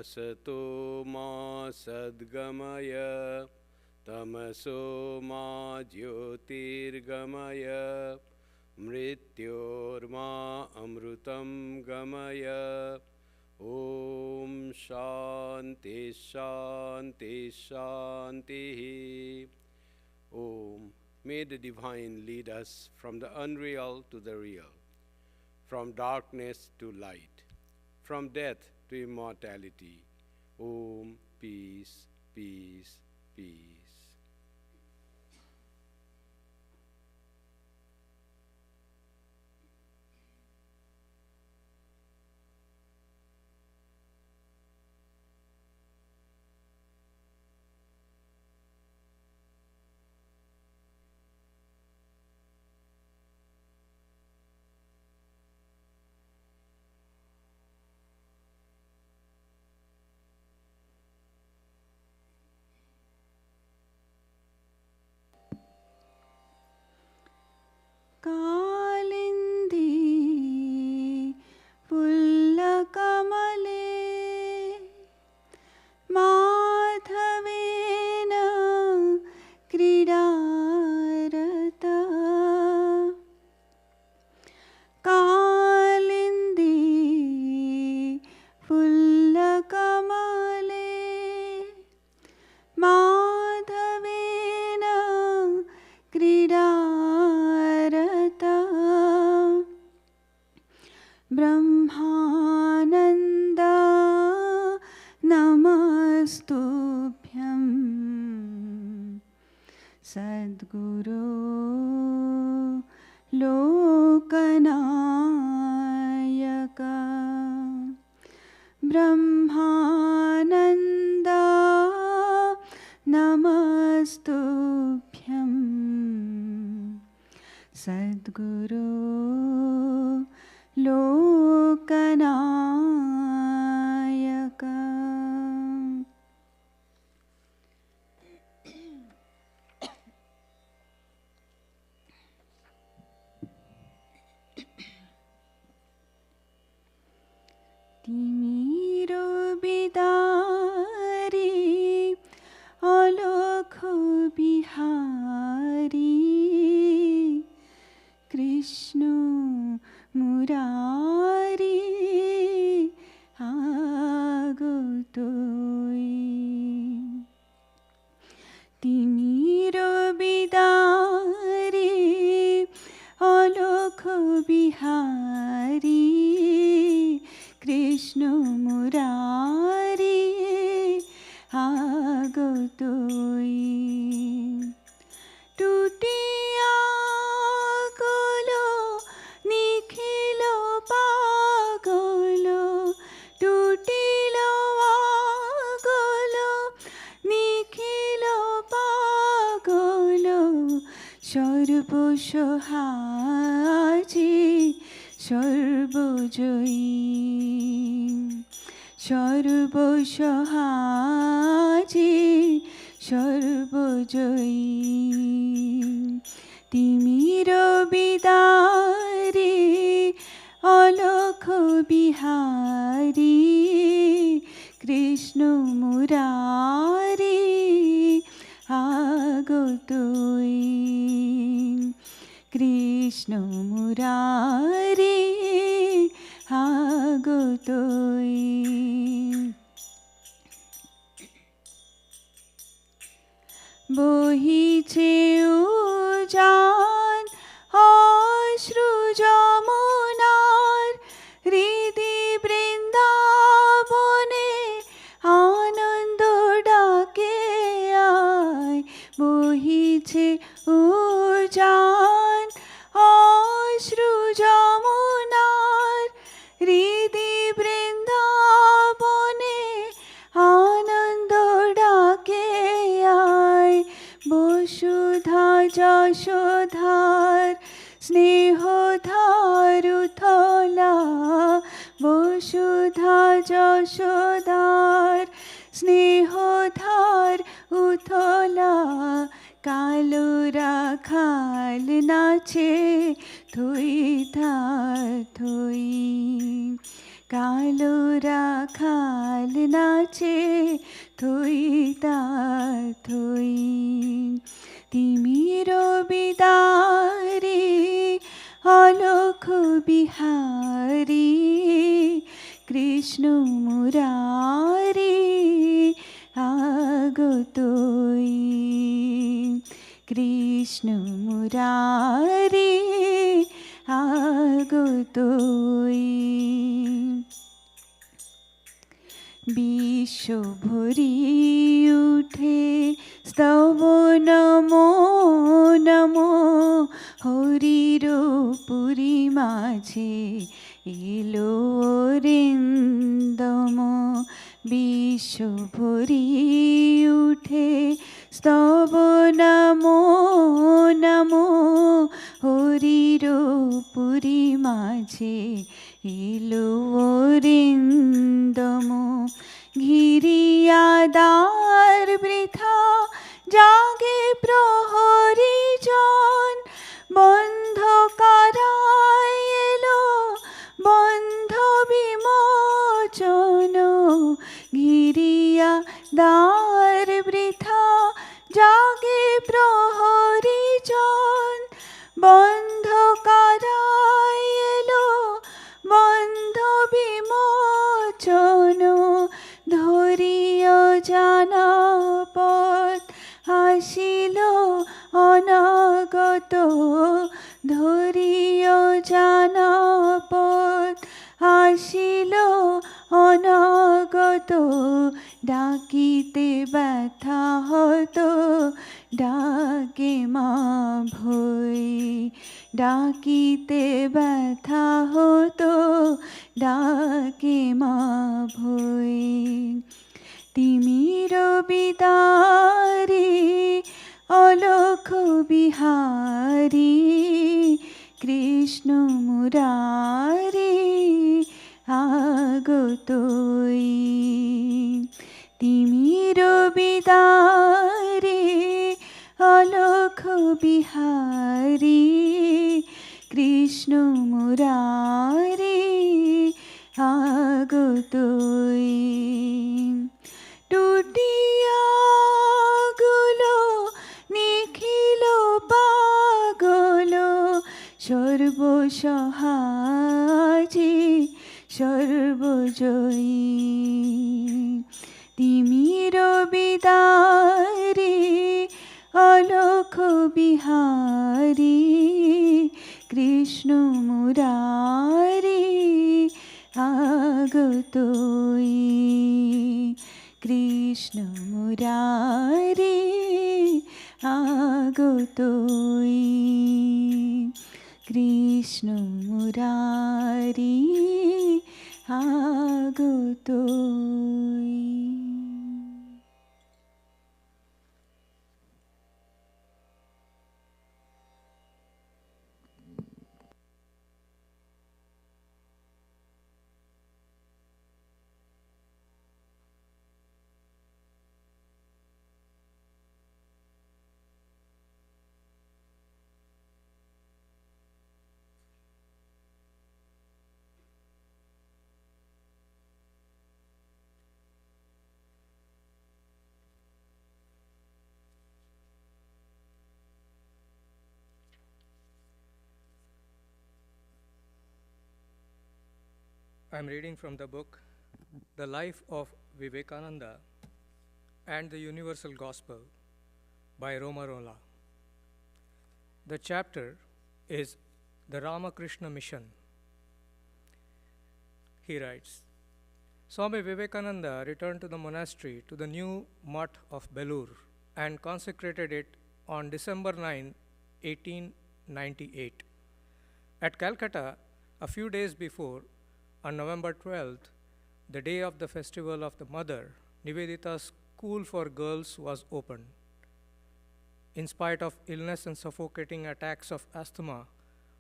असतो मा सद्गमय तमसो मा ज्योतिर्गमय मृत्योर्मा अमृतं गमय ॐ शान्ति शान्ति शान्तिः Om. May the Divine lead us from the unreal to the real, from darkness to light, from death to immortality. Om. Peace, peace, peace. Kalindi पुल्लकमले माधवेन क्रीडारत Kalindi पुल्लकमले माधवेन क्रीडारत Brahmanand नमस्तुभ्यं सद्गुरो लोकनायक ब्रह्मानन्द नमस्तुभ्यं सद्गुरो लोकनायक तिमीरो बिदारी अलोख बिहारी कृष्ण मुरारी आगतोई तिमीरो बिदारी अलोख बिहारी कृष्ण मुरारी आगतोई टूटिया गलो निखिलो पागलो टूटिलो आगलो निखिलो पागलो সর্বসহাজি সর্বজয়ী সর্বসহাজি সর্বজয়ী তিমির বিদারি অলোক বিহারী কৃষ্ণ মুরারি আগতই কৃষ্ণ মুরারি আগতই বহিছে উজান অশ্রু যমুনার হৃদি বৃন্দাবনে আনন্দ ডাকে আয় বহিছে উজান অশ্রু যমুনার হৃদি বৃন্দাবনে আনন্দ ডাকে আয় বসুধা যশোধার স্নেহধার উথলা বসুধা যশোধার স্নেহধার উথলা কালো রাখাল নাচে থই থা থই কালো রাখাল নাচে থই তা থই। তিমির বিদারি অলখ বিহারি কৃষ্ণ মুরারি আগতই। কৃষ্ণ মুরারি আগতই। বিশ্ব ভরি উঠে স্তব নমো নমো হরির পুরী মাঝে এলো অরিন্দম। বিশ্ব ভরি উঠে স্তব নমো নমো হরির পুরী মাঝে এলো অরিন্দম। ঘিরিয়া দ্বার বৃথা জাগে প্রহরী জন, বন্ধ কারায় এলো বন্ধ বিমোচন। ঘিরিয়া দ্বার বৃথা জাগে প্রহরী জন, বন্ধ কারায় এলো বন্ধ বিমোচন। ধরিয় জানা পথ আসিল অনাগত, ধরিয় জানা পথ আসিল অনাগত। ডাকিতে ব্যথা হতো ডাকে মা ভই, ডাকিতে ব্যথা হতো ডাকে মা ভই। তিমির বিদারি অলখ বিহারি কৃষ্ণ মুরারি আগতই। তিমির বিদারি অলখ বিহারি কৃষ্ণ মুরারি আগতই। টুটিয়া গুলো নিখিল পাগল সর্বসহাজি সর্বজয়ী। তিমির বিদারি অলখ Bihari Krishna Murari আগতই। Krishna Murari আগতই। Krishna Murari আগতই। I'm reading from the book, The Life of Vivekananda and the Universal Gospel by Romarola. The chapter is The Ramakrishna Mission. He writes, Swami Vivekananda returned to the monastery to the new mutt of Belur and consecrated it on December 9, 1898. At Calcutta, a few days before, on November 12th, the day of the festival of the Mother, Nivedita's school for girls was opened. In spite of illness and suffocating attacks of asthma,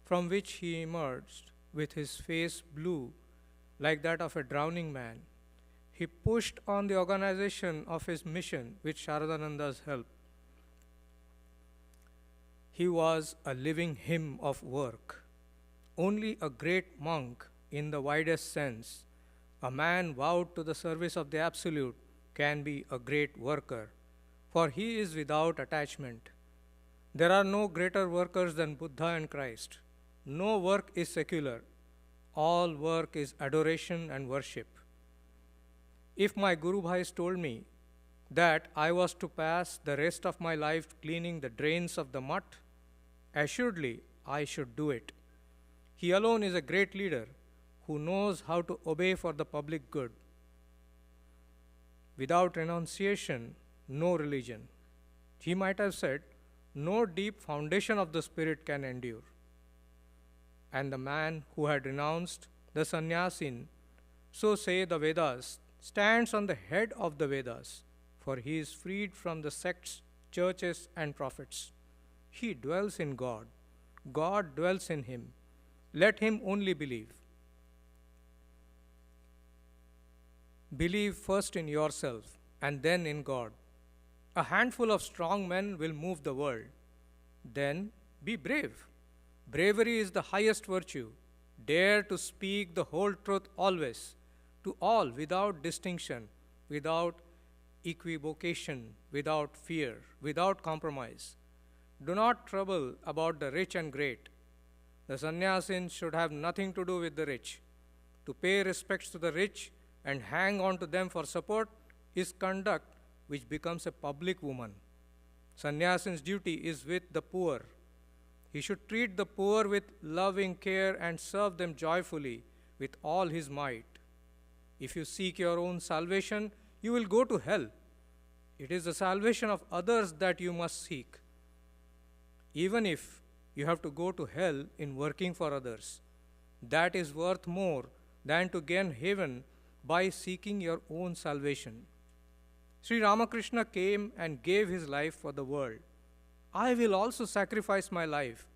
from which he emerged with his face blue like that of a drowning man, he pushed on the organization of his mission with Sharadananda's help. He was a living hymn of work. Only a great monk, in the widest sense, A man vowed to the service of the Absolute can be a great worker, for he is without attachment. There are no greater workers than Buddha and Christ. No work is secular. All work is adoration and worship. If my Guru Bhais told me that I was to pass the rest of my life cleaning the drains of the mutt, assuredly I should do it. He alone is a great leader who knows how to obey for the public good. Without renunciation, no religion. He might have said, no deep foundation of the spirit can endure. And the man who had renounced, the sannyasin, so say the Vedas, stands on the head of the Vedas, for he is freed from the sects, churches, and prophets. He dwells in God. God dwells in him. Let him only believe. Believe first in yourself and then in God. A handful of strong men will move the world. Then be brave. Bravery is the highest virtue. Dare to speak the whole truth always, to all without distinction, without equivocation, without fear, without compromise. Do not trouble about the rich and great. The sannyasin should have nothing to do with the rich. To pay respects to the rich and hang on to them for support is conduct which becomes a public woman. Sannyasin's duty is with the poor. He should treat the poor with loving care and serve them joyfully with all his might. If you seek your own salvation, you will go to hell. It is the salvation of others that you must seek. Even if you have to go to hell in working for others, that is worth more than to gain heaven by seeking your own salvation. Sri Ramakrishna came and gave his life for the world. I will also sacrifice my life.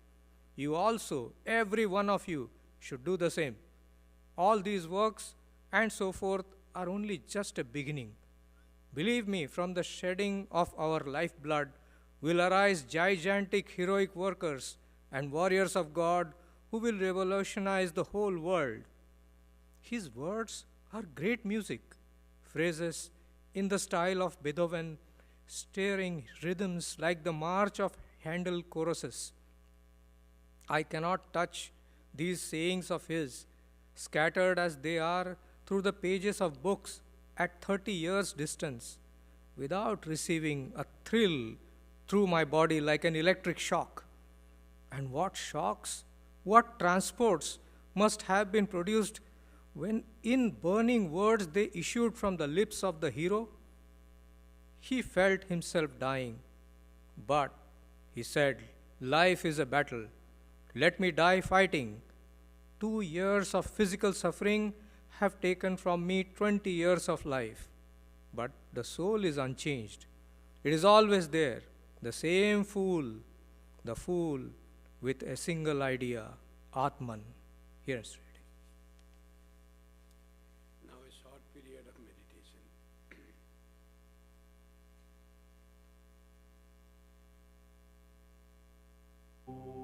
You also, every one of you, should do the same. All these works and so forth are only just a beginning. Believe me, from the shedding of our lifeblood will arise gigantic heroic workers and warriors of God who will revolutionize the whole world. His words are great music, phrases in the style of Beethoven, stirring rhythms like the march of Handel choruses. I cannot touch these sayings of his, scattered as they are through the pages of books at 30 years' distance, without receiving a thrill through my body like an electric shock. And what shocks, what transports must have been produced when in burning words they issued from the lips of the hero? He felt himself dying, but he said, life is a battle. Let me die fighting. 2 years of physical suffering have taken from me 20 years of life. But the soul is unchanged. It is always there, the same fool, the fool with a single idea, Atman. Here's reading. Now a short period of meditation. Oh.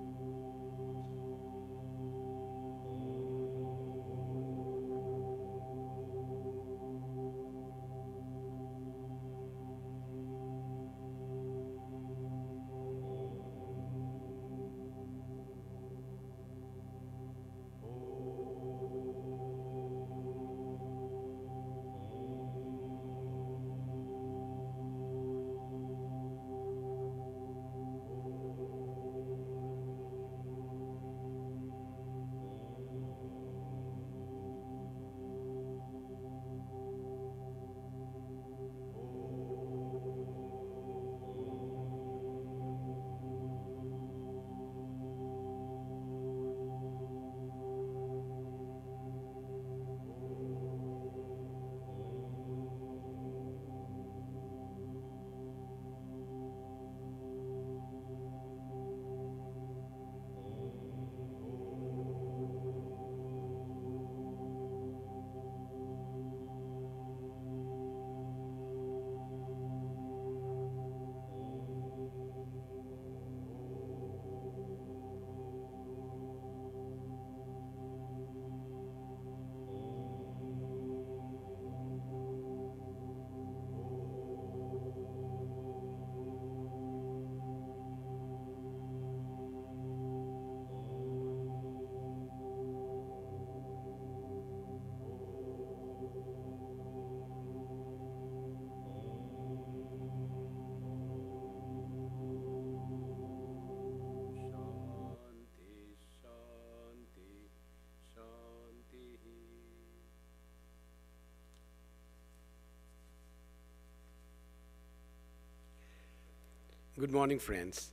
Good morning, friends.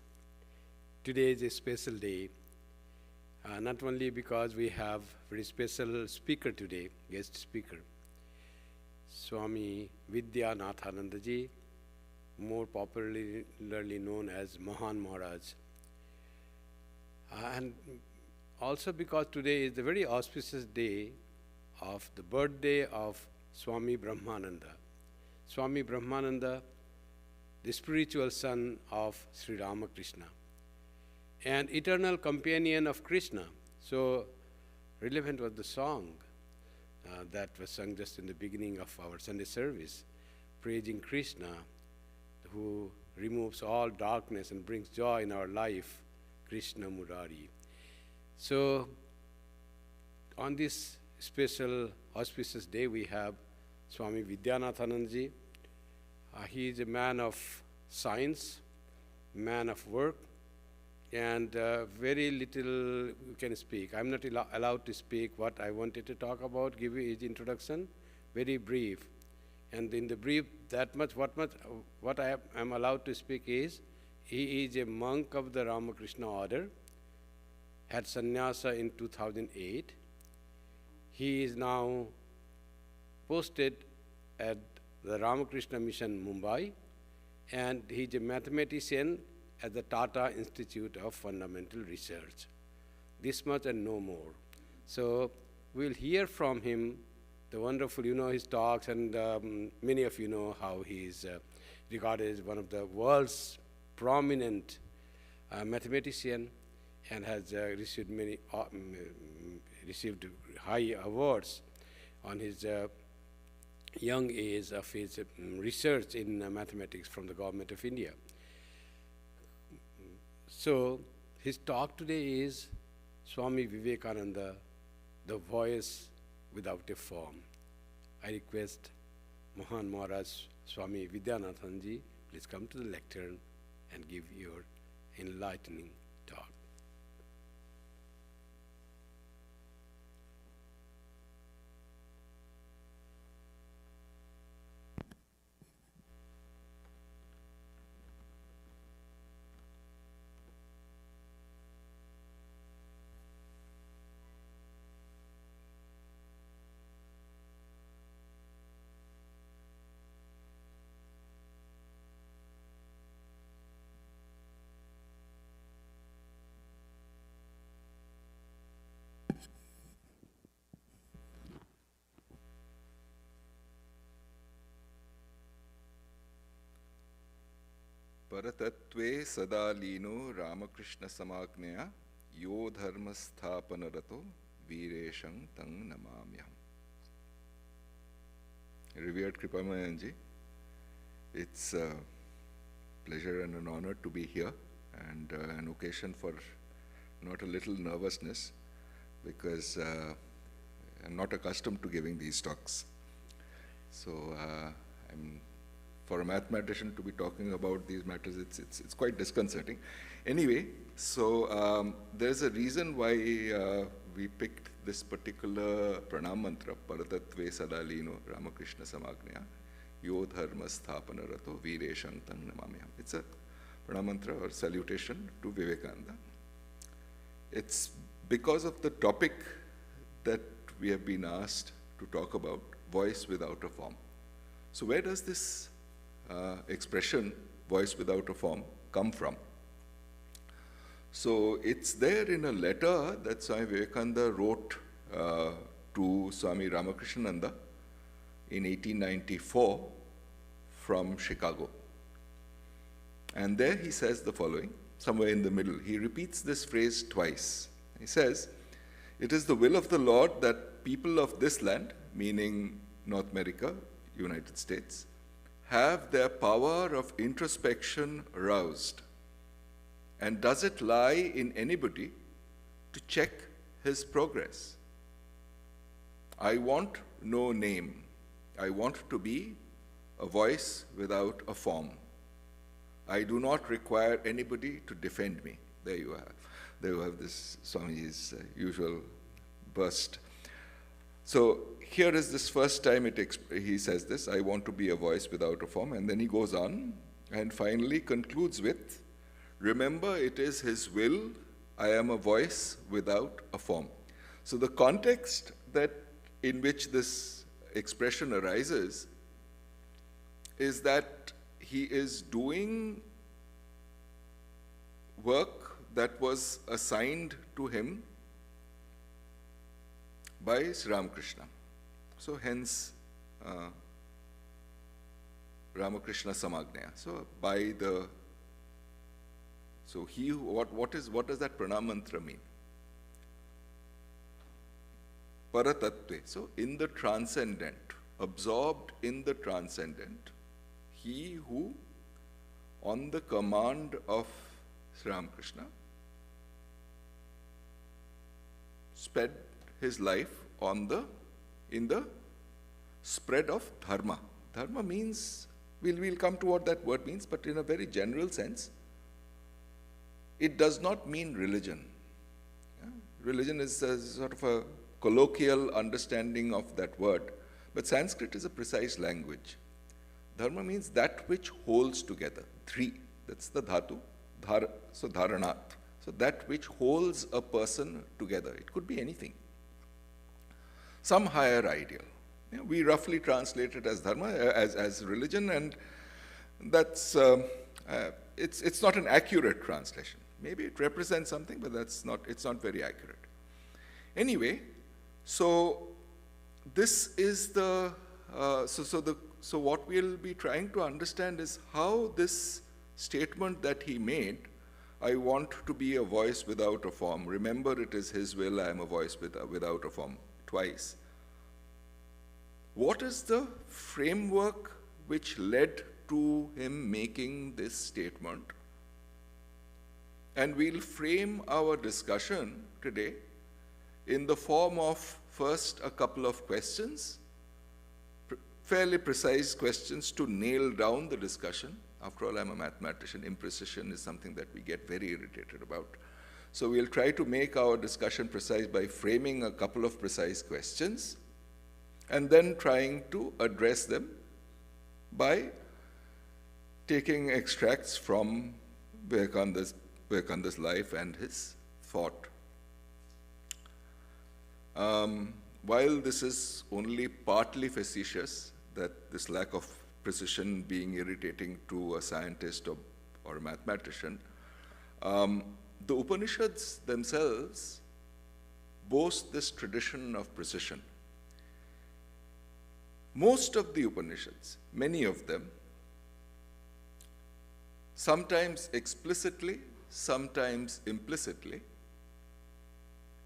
Today is a special day, not only because we have very special speaker today, guest speaker, Swami Vidyanathananda ji, more popularly known as Mahan Maharaj. And also because today is the very auspicious day of the birthday of Swami Brahmananda. Swami Brahmananda, the spiritual son of Sri Ramakrishna, and eternal companion of Krishna. So relevant was the song that was sung just in the beginning of our Sunday service, praising Krishna, who removes all darkness and brings joy in our life, Krishna Murari. So on this special auspicious day, we have Swami Vidyanathananda ji. He is a man of science, man of work, and very little you can speak. I'm not allowed to speak what I wanted to talk about, give you his introduction, very brief. And in the brief, what I am allowed to speak is, he is a monk of the Ramakrishna order, had sannyasa in 2008. He is now posted at the Ramakrishna Mission, Mumbai, and he is a mathematician at the Tata Institute of Fundamental Research. This much and no more. So we'll hear from him the wonderful, his talks, and many of you know how he is regarded as one of the world's prominent mathematician, and has received high awards on his young age of his research in mathematics from the government of India. So his talk today is Swami Vivekananda, the voice without a form. I request Mahan Maharaj Swami Vidyanathananda ji, please come to the lectern and give your enlightening talk. Paratatve sadalino Ramakrishna samagneya yo dharma sthapanarato vireshang tang namamyam. Revered Kripamayanji, it's a pleasure and an honor to be here, and an occasion for not a little nervousness, because I'm not accustomed to giving these talks. So for a mathematician to be talking about these matters, it's quite disconcerting. Anyway, so there's a reason why we picked this particular pranam mantra, Paratatve Sadalino Ramakrishna Samagneya Yo Dharma Sthapana Rato Vireshang Tang Namamyam. It's a pranam mantra or salutation to Vivekananda. It's because of the topic that we have been asked to talk about, voice without a form. So where does this expression, voice without a form, come from? So it's there in a letter that Swami Vivekananda wrote to Swami Ramakrishnananda in 1894 from Chicago. And there he says the following, somewhere in the middle. He repeats this phrase twice. He says, "It is the will of the Lord that people of this land," meaning North America, United States, "have their power of introspection roused. And does it lie in anybody to check his progress? I want no name. I want to be a voice without a form. I do not require anybody to defend me." There you have. There you have this Swami's usual burst. So here is this first time he says this, "I want to be a voice without a form," and then he goes on and finally concludes with, remember it is his will, I am a voice without a form. So the context in which this expression arises is that he is doing work that was assigned to him by Sri Ramakrishna. So hence Ramakrishna Samagnaya. So what does that pranam mantra mean? Paratattve. So in the transcendent, absorbed in the transcendent, he who, on the command of Sri Ramakrishna, spent his life in the spread of dharma. Dharma means, we'll come to what that word means, but in a very general sense, it does not mean religion. Yeah? Religion is a sort of a colloquial understanding of that word, but Sanskrit is a precise language. Dharma means that which holds together. Dhri, that's the dhatu. So dharanat. So that which holds a person together. It could be anything. Some higher ideal. Yeah, we roughly translate it as dharma, as religion, and that's it's not an accurate translation. Maybe it represents something, but it's not very accurate. Anyway, so this is so what we'll be trying to understand is how this statement that he made, I want to be a voice without a form. Remember, it is his will, I am a voice without a form, twice. What is the framework which led to him making this statement? And we'll frame our discussion today in the form of first a couple of questions, fairly precise questions to nail down the discussion. After all, I'm a mathematician. Imprecision is something that we get very irritated about. So we'll try to make our discussion precise by framing a couple of precise questions and then trying to address them by taking extracts from Vivekananda's life and his thought. While this is only partly facetious, that this lack of precision being irritating to a scientist or a mathematician, the Upanishads themselves boast this tradition of precision. Most of the Upanishads, many of them, sometimes explicitly, sometimes implicitly,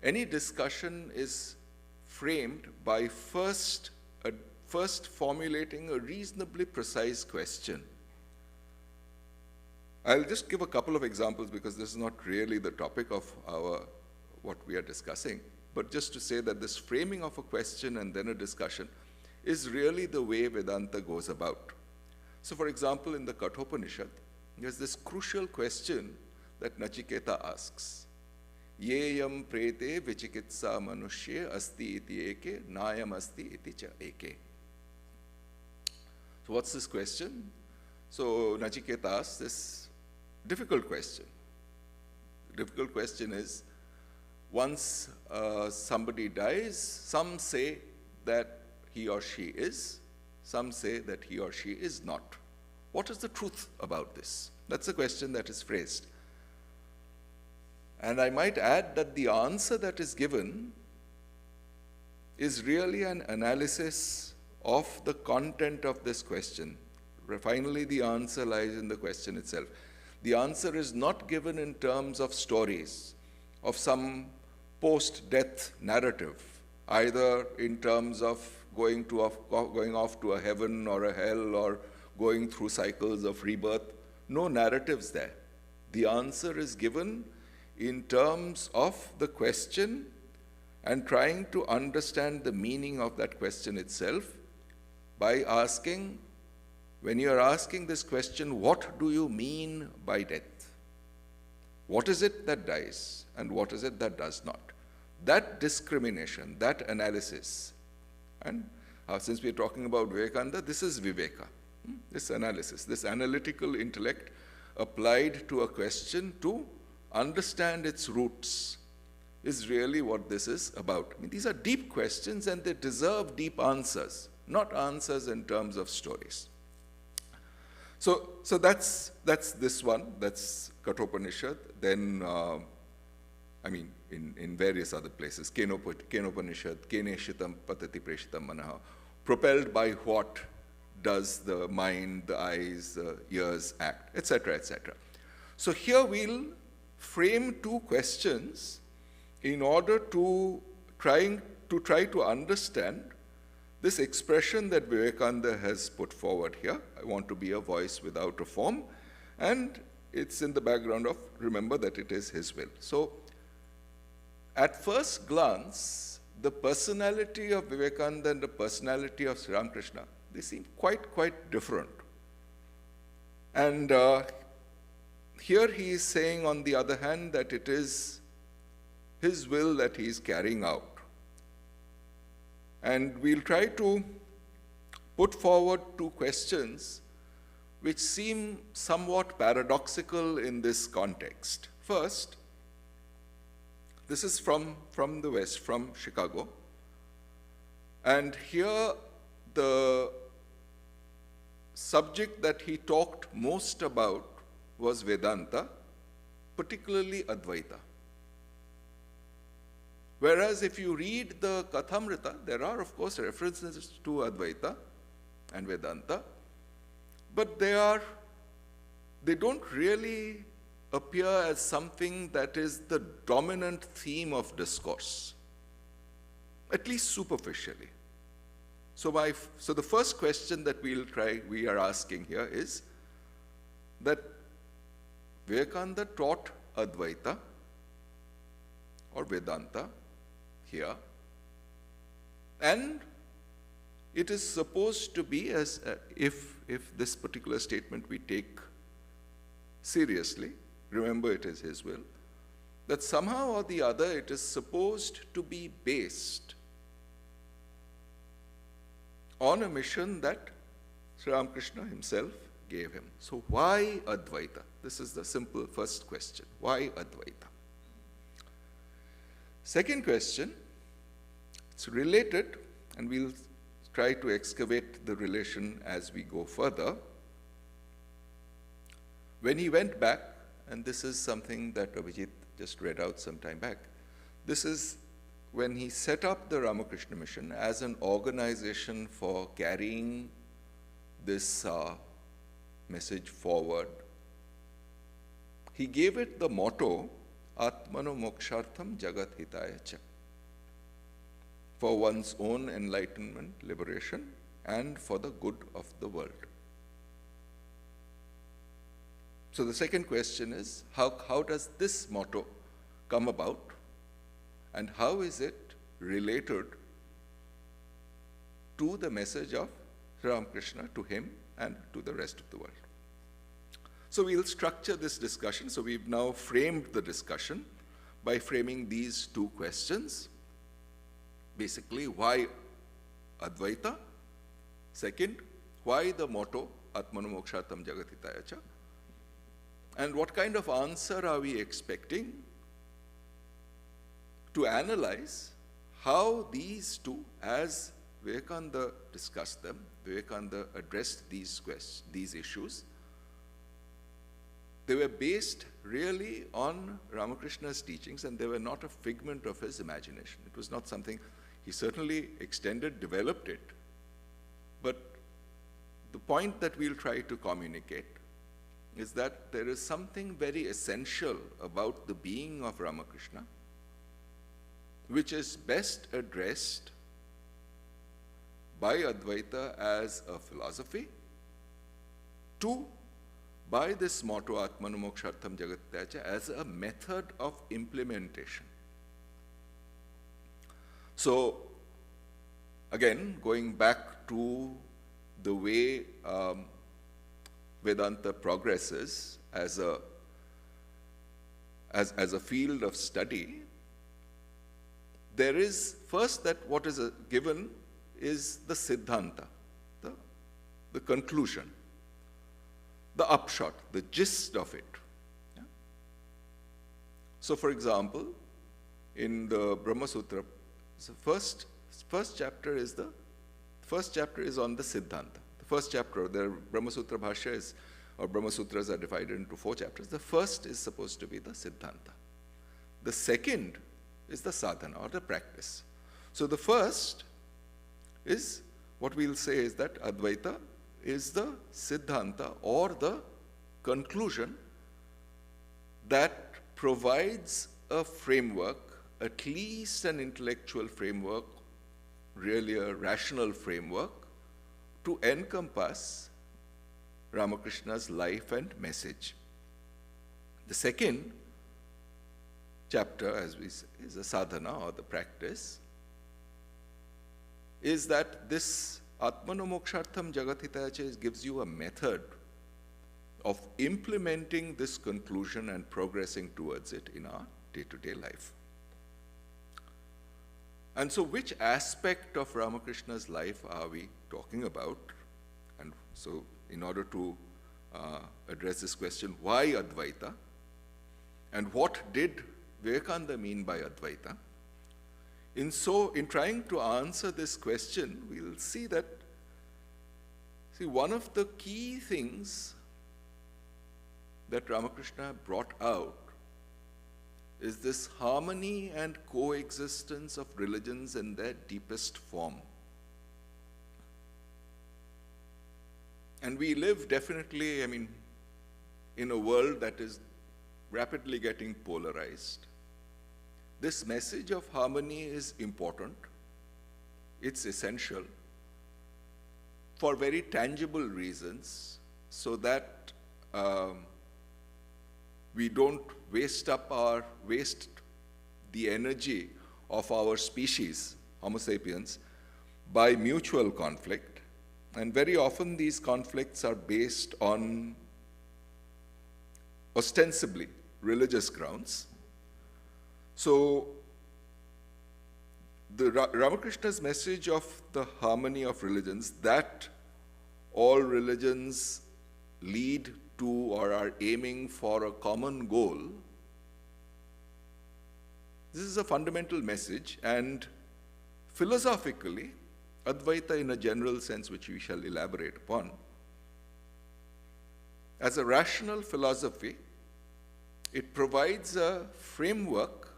any discussion is framed by first formulating a reasonably precise question. I'll just give a couple of examples because this is not really the topic of what we are discussing, but just to say that this framing of a question and then a discussion is really the way Vedanta goes about. So for example, in the Kathopanishad, there's this crucial question that Nachiketa asks. Yeyam prete vichikitsa manushye asti iti eke, nayam asti iti cha eke. So what's this question? So Nachiketa asks this difficult question. The difficult question is, once somebody dies, some say that he or she is, some say that he or she is not. What is the truth about this? That's a question that is phrased. And I might add that the answer that is given is really an analysis of the content of this question. Finally, the answer lies in the question itself. The answer is not given in terms of stories, of some post-death narrative, either in terms of going off to a heaven or a hell or going through cycles of rebirth. No narratives there. The answer is given in terms of the question and trying to understand the meaning of that question itself by asking, when you are asking this question, what do you mean by death? What is it that dies and what is it that does not? That discrimination, that analysis, and since we are talking about Vivekananda, this is Viveka. This analysis, this analytical intellect applied to a question to understand its roots is really what this is about. I mean, these are deep questions and they deserve deep answers, not answers in terms of stories. So that's this one, that's Kathopanishad. Then, in various other places, Kenopanishad, Keneshitam Patati Preshitam Manaha, propelled by what does the mind, the eyes, the ears act, etc., etc. So here we'll frame two questions in order to try to understand this expression that Vivekananda has put forward here. I want to be a voice without a form, and it's in the background of, remember that it is his will. So at first glance, the personality of Vivekananda and the personality of Sri Ramakrishna, they seem quite different. And here he is saying, on the other hand, that it is his will that he is carrying out. And we'll try to put forward two questions which seem somewhat paradoxical in this context. First, this is from the West, from Chicago. And here the subject that he talked most about was Vedanta, particularly Advaita. Whereas if you read the Kathamrita, there are of course references to Advaita and Vedanta, but they don't really appear as something that is the dominant theme of discourse, at least superficially. So the first question that we are asking here is that Vivekananda taught Advaita or Vedanta here, and it is supposed to be, as if this particular statement we take seriously, remember it is his will, that somehow or the other it is supposed to be based on a mission that Sri Ramakrishna himself gave him. So why Advaita? This is the simple first question. Why Advaita? Second question, it's related, and we'll try to excavate the relation as we go further. When he went back, and this is something that Abhijit just read out some time back, this is when he set up the Ramakrishna Mission as an organization for carrying this message forward. He gave it the motto, Atmano Mokshartham Jagat Hitaya Cha, for one's own enlightenment, liberation, and for the good of the world. So the second question is, how does this motto come about, and how is it related to the message of Sri Ramakrishna, to him and to the rest of the world? So we'll structure this discussion. So we've now framed the discussion by framing these two questions. Basically, why Advaita? Second, why the motto, Atmano Mokshartham Jagat Hitaya Cha? And what kind of answer are we expecting to analyze how these two, as Vivekananda discussed them, Vivekananda addressed these issues, they were based really on Ramakrishna's teachings, and they were not a figment of his imagination. It was not something, he certainly extended, developed it, but the point that we'll try to communicate is that there is something very essential about the being of Ramakrishna, which is best addressed by Advaita as a philosophy, by this motto, Atmano Mokshartham Jagat Hitaya Cha, as a method of implementation. So, again, going back to the way Vedanta progresses as a field of study, there is first that what is given is the Siddhanta, the conclusion, the upshot, the gist of it. Yeah? So, for example, in the Brahma Sutra, the first chapter is on the Siddhanta. The first chapter, the Brahma Sutra Bhashya is, or Brahma Sutras are divided into 4 chapters. The first is supposed to be the Siddhanta. The second is the sadhana, or the practice. So the first is, what we'll say is that Advaita is the Siddhanta, or the conclusion that provides a framework, at least an intellectual framework, really a rational framework, to encompass Ramakrishna's life and message. The second chapter, as we say, is the sadhana, or the practice, is that this Atmano Mokshartham Jagathitaya gives you a method of implementing this conclusion and progressing towards it in our day-to-day life. And so which aspect of Ramakrishna's life are we talking about? And so in order to address this question, why Advaita? And what did Vivekananda mean by Advaita? In trying to answer this question, we'll see that, one of the key things that Ramakrishna brought out is this harmony and coexistence of religions in their deepest form. And we live definitely, in a world that is rapidly getting polarized. This message of harmony is important. It's essential for very tangible reasons, so that we don't waste the energy of our species, Homo sapiens, by mutual conflict. And very often these conflicts are based on ostensibly religious grounds. So the Ramakrishna's message of the harmony of religions, that all religions lead to or are aiming for a common goal, this is a fundamental message. And philosophically, Advaita in a general sense, which we shall elaborate upon, as a rational philosophy, it provides a framework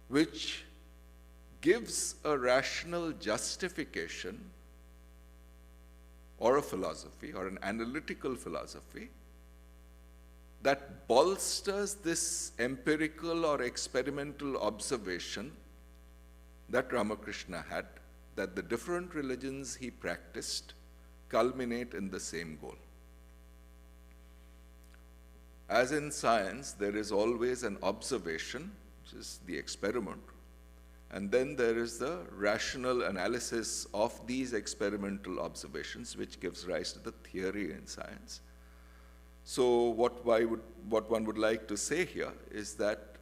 which gives a rational justification, or a philosophy, or an analytical philosophy, that bolsters this empirical or experimental observation that Ramakrishna had, that the different religions he practiced culminate in the same goal. As in science, there is always an observation, which is the experiment, and then there is the rational analysis of these experimental observations, which gives rise to the theory in science. So what one would like to say here is that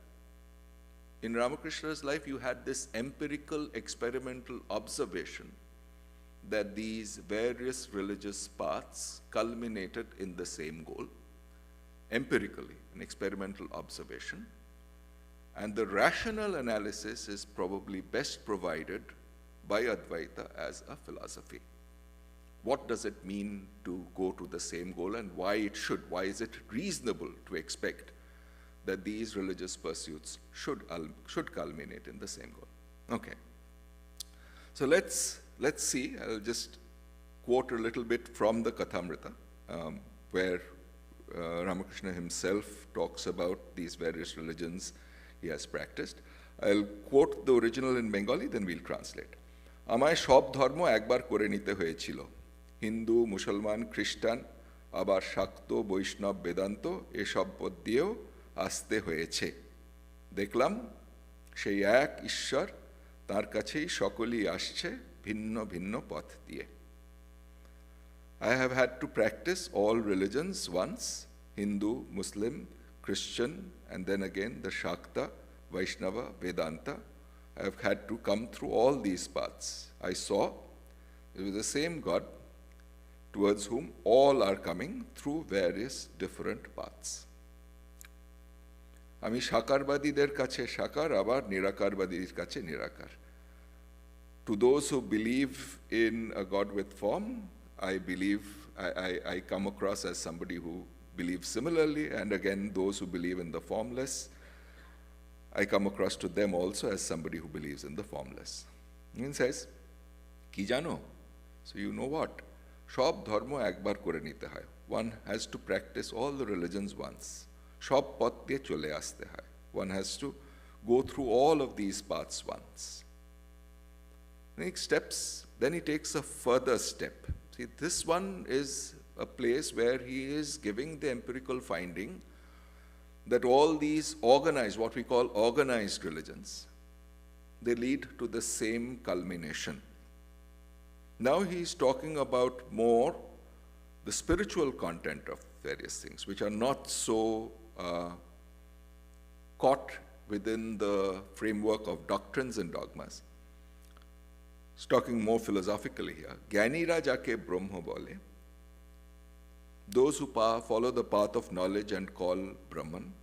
in Ramakrishna's life, you had this empirical experimental observation that these various religious paths culminated in the same goal, empirically, an experimental observation. And the rational analysis is probably best provided by Advaita as a philosophy. What does it mean to go to the same goal, and why is it reasonable to expect that these religious pursuits should culminate in the same goal? Okay. So let's see. I'll just quote a little bit from the Kathamrita, where Ramakrishna himself talks about these various religions he has practiced. I'll quote the original in Bengali, then we'll translate. আমায় সব ধর্ম একবার করে নিতে হয়েছিল, হিন্দু, মুসলমান, খ্রিস্টান, আবার শাক্ত, বৈষ্ণব, বেদান্ত এসব পদ দিয়েও আসতে হয়েছে। দেখলাম সেই এক ঈশ্বর, তার কাছেই সকলেই আসছে ভিন্ন ভিন্ন পথ দিয়ে। I have had to practice all religions once, Hindu, Muslim, Christian, and then again the Shakta, Vaishnava, Vedanta. I have had to come through all these paths. I saw It was the same God towards whom all are coming through various different paths. আমি সাকারবাদীদের কাছে সাকার, আবার নিরাকারবাদীর কাছে নিরাকার. To those who believe in a God with form, I come across as somebody who believes similarly, and again, those who believe in the formless, I come across to them also as somebody who believes in the formless. He says, কি জানো? So you know what? সব ধর্ম একবার করে নিতে হয়. One has to practice all the religions once. সব পথ দিয়ে চলে আসতে হয়. One has to go through all of these paths once. Then he takes a further step. See, this one is a place where he is giving the empirical finding that all these organized, what we call organized religions, they lead to the same culmination. Now he is talking about more the spiritual content of various things, which are not so caught within the framework of doctrines and dogmas. He's talking more philosophically here. Gyanira jake Brahma bole, those who follow the path of knowledge and call Brahman.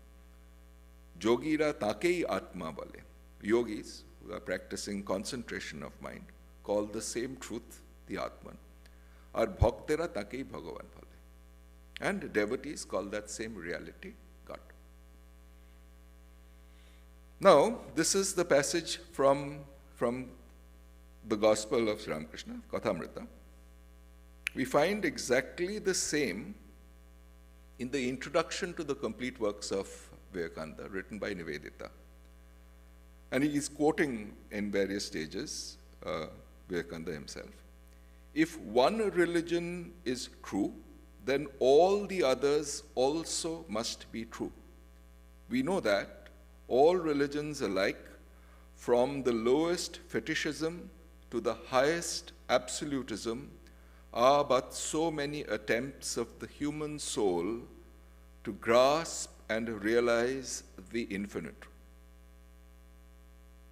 Yogira takei Atma bole, yogis who are practicing concentration of mind call the same truth the Atman. Ar bhaktera takei Bhagavan bole. And devotees call that same reality God. Now, this is the passage from the Gospel of Sri Ramakrishna, Kathamrita. We find exactly the same in the introduction to the complete works of Vivekananda, written by Nivedita. And he is quoting in various stages Vivekananda himself. If one religion is true, then all the others also must be true. We know that all religions alike, from the lowest fetishism to the highest absolutism, are but so many attempts of the human soul to grasp and realize the infinite.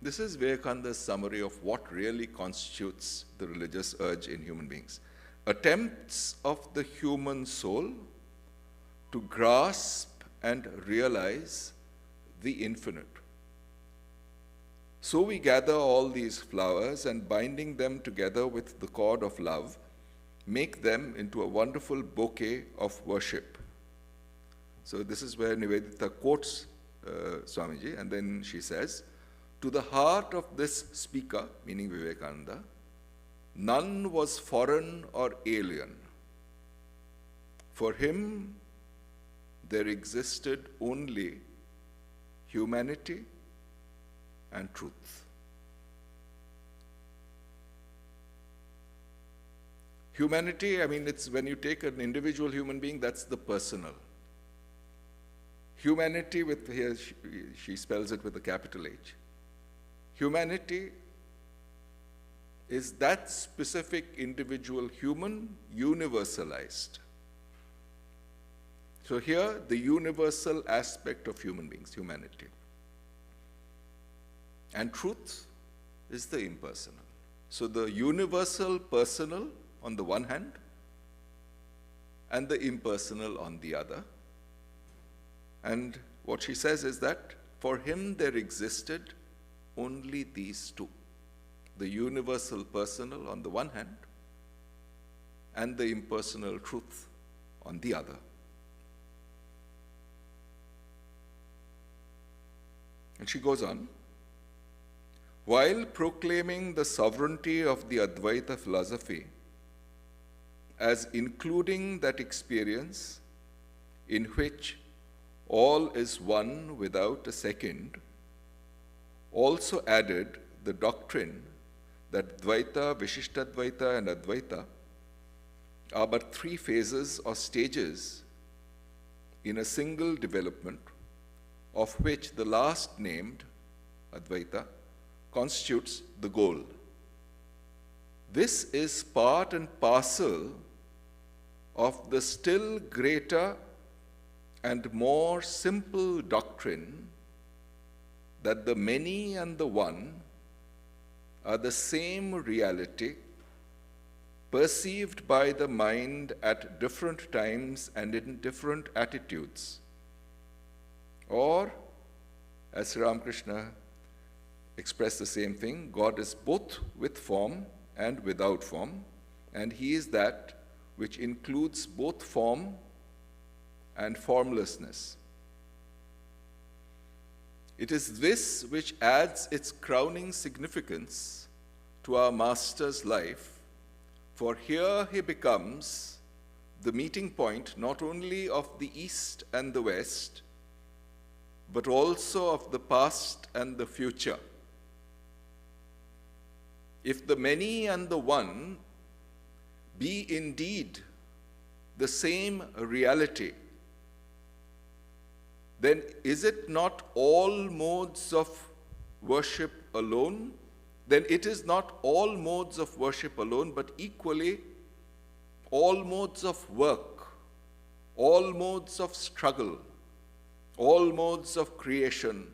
This is Vivekananda's summary of what really constitutes the religious urge in human beings. Attempts of the human soul to grasp and realize the infinite. So we gather all these flowers and, binding them together with the cord of love, make them into a wonderful bouquet of worship. So this is where Nivedita quotes Swamiji, and then she says, to the heart of this speaker, meaning Vivekananda, none was foreign or alien. For him, there existed only humanity and truth. Humanity, I mean, it's when you take an individual human being, that's the personal. Humanity, with here she spells it with a capital H. Humanity is that specific individual human universalized. So here, the universal aspect of human beings, humanity. And truth is the impersonal. So the universal personal on the one hand, and the impersonal on the other. And what she says is that for him there existed only these two. The universal personal on the one hand, and the impersonal truth on the other. And she goes on, while proclaiming the sovereignty of the Advaita philosophy as including that experience in which all is one without a second, also added the doctrine that Dvaita, Vishishtadvaita, and Advaita are but three phases or stages in a single development, of which the last named, Advaita, constitutes the goal. This is part and parcel of the still greater and more simple doctrine that the many and the one are the same reality perceived by the mind at different times and in different attitudes. Or, as Sri Ramakrishna expressed the same thing, God is both with form and without form, and He is that which includes both form and formlessness. It is this which adds its crowning significance to our Master's life, for here He becomes the meeting point not only of the East and the West, but also of the past and the future. If the many and the one be indeed the same reality, then is it not all modes of worship alone? Then it is not all modes of worship alone, but equally all modes of work, all modes of struggle, all modes of creation,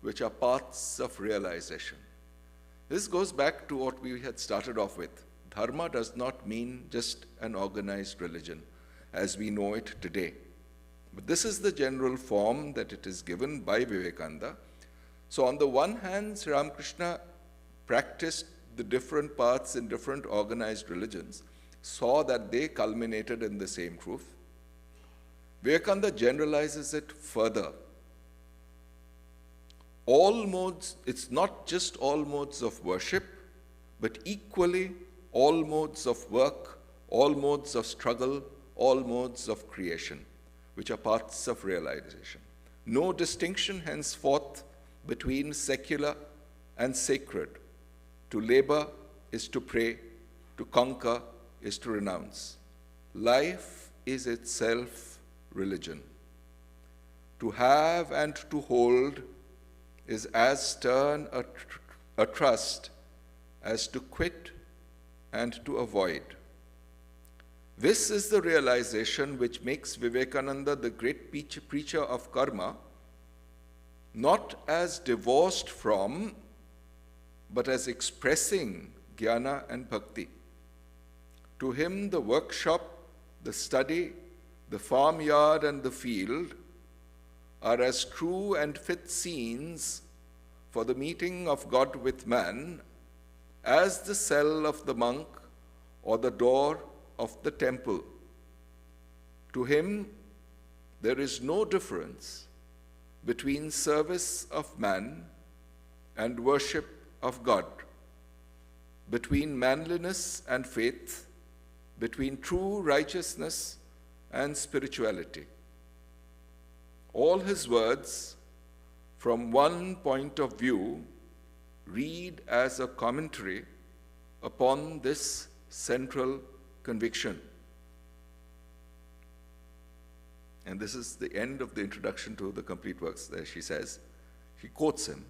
which are paths of realization. This goes back to what we had started off with. Dharma does not mean just an organized religion as we know it today. But this is the general form that it is given by Vivekananda. So on the one hand, Sri Ramakrishna practiced the different paths in different organized religions, saw that they culminated in the same truth. Vivekananda generalizes it further. All modes, it's not just all modes of worship, but equally all modes of work, all modes of struggle, all modes of creation, which are paths of realization. No distinction henceforth between secular and sacred. To labor is to pray, to conquer is to renounce. Life is itself religion. To have and to hold is as stern a trust as to quit and to avoid. This is the realization which makes Vivekananda the great preacher of karma, not as divorced from, but as expressing jnana and bhakti. To him, the workshop, the study, the farmyard and the field are as true and fit scenes for the meeting of God with man as the cell of the monk or the door of the temple. To him, there is no difference between service of man and worship of God, between manliness and faith, between true righteousness and spirituality. All his words, from one point of view, read as a commentary upon this central conviction. And this is the end of the introduction to the complete works. There she says, she quotes him,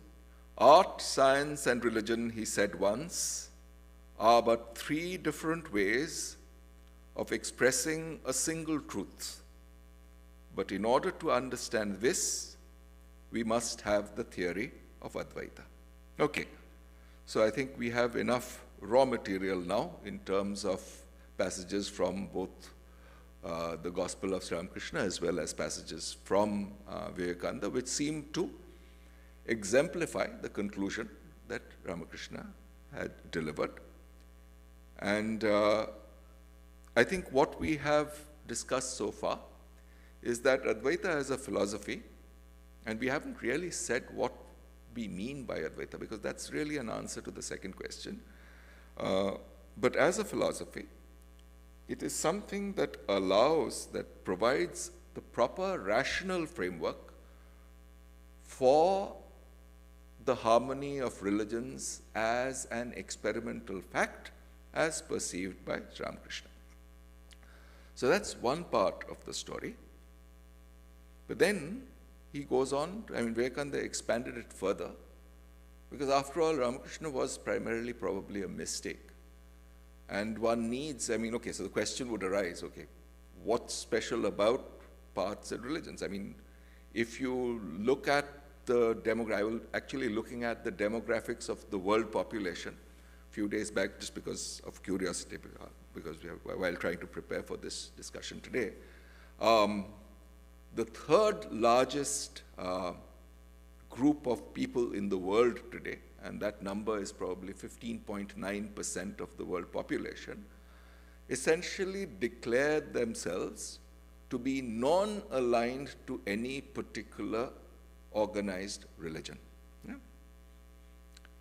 "Art, science, and religion," he said once, "are but three different ways of expressing a single truth. But in order to understand this, we must have the theory of Advaita." Okay, so I think we have enough raw material now in terms of passages from both the Gospel of Sri Ramakrishna as well as passages from Vivekananda, which seem to exemplify the conclusion that Ramakrishna had delivered. And I think what we have discussed so far is that Advaita as a philosophy, and we haven't really said what we mean by Advaita, because that's really an answer to the second question. But as a philosophy, it is something that allows, that provides the proper rational framework for the harmony of religions as an experimental fact as perceived by Sri Ramakrishna. So that's one part of the story. But then he goes on, Vivekananda expanded it further, because after all, Ramakrishna was primarily probably a mistake. And one needs, so the question would arise, what's special about paths and religions? If you look at the demographics of the world population, few days back, just because of curiosity, because while trying to prepare for this discussion today. The third largest group of people in the world today, and that number is probably 15.9% of the world population, essentially declared themselves to be non-aligned to any particular organized religion. Yeah?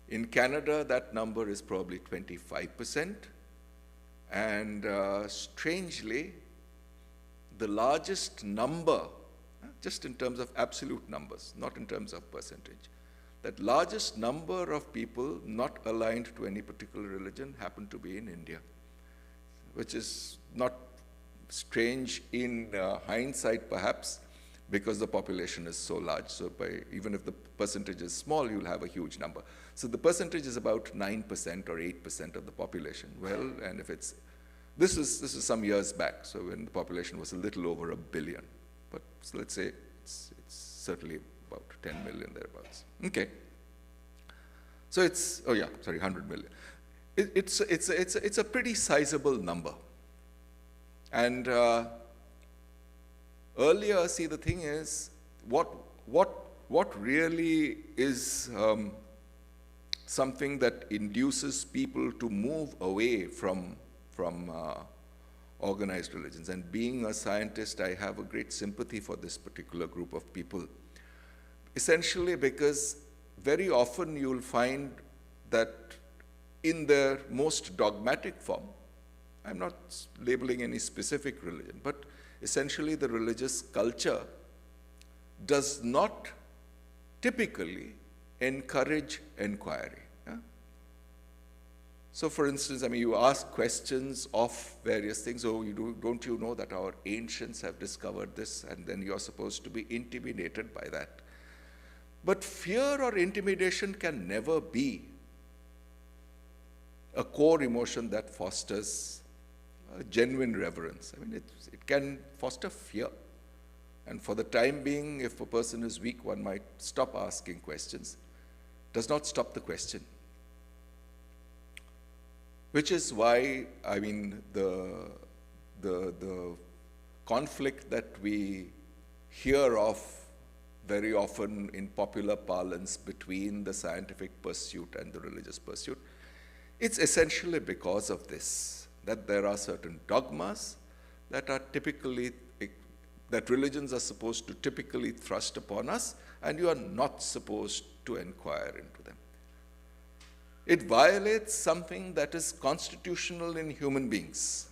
In Canada, that number is probably 25%, and strangely, the largest number, just in terms of absolute numbers, not in terms of percentage, that largest number of people not aligned to any particular religion happen to be in India, which is not strange in hindsight, perhaps, because the population is so large. So even if the percentage is small, you'll have a huge number. So the percentage is about 9% or 8% of the population. Well, and if it's, this is some years back, so when the population was a little over 1 billion. But so let's say it's certainly about 10 million thereabouts. Okay. So it's, 100 million. It's a pretty sizable number. And earlier, see, the thing is, what really is something that induces people to move away from organized religions. And being a scientist, I have a great sympathy for this particular group of people. Essentially because very often you'll find that in their most dogmatic form, I'm not labeling any specific religion, but essentially the religious culture does not typically encourage inquiry. Yeah? So for instance, I mean, you ask questions of various things. Oh, don't you know that our ancients have discovered this? And then you're supposed to be intimidated by that. But fear or intimidation can never be a core emotion that fosters genuine reverence. I mean, it can foster fear. And for the time being, if a person is weak, one might stop asking questions. Does not stop the question. Which is why, I mean, the conflict that we hear of very often in popular parlance between the scientific pursuit and the religious pursuit, it's essentially because of this, that there are certain dogmas that are typically, that religions are supposed to typically thrust upon us, and you are not supposed to inquire into them. It violates something that is constitutional in human beings.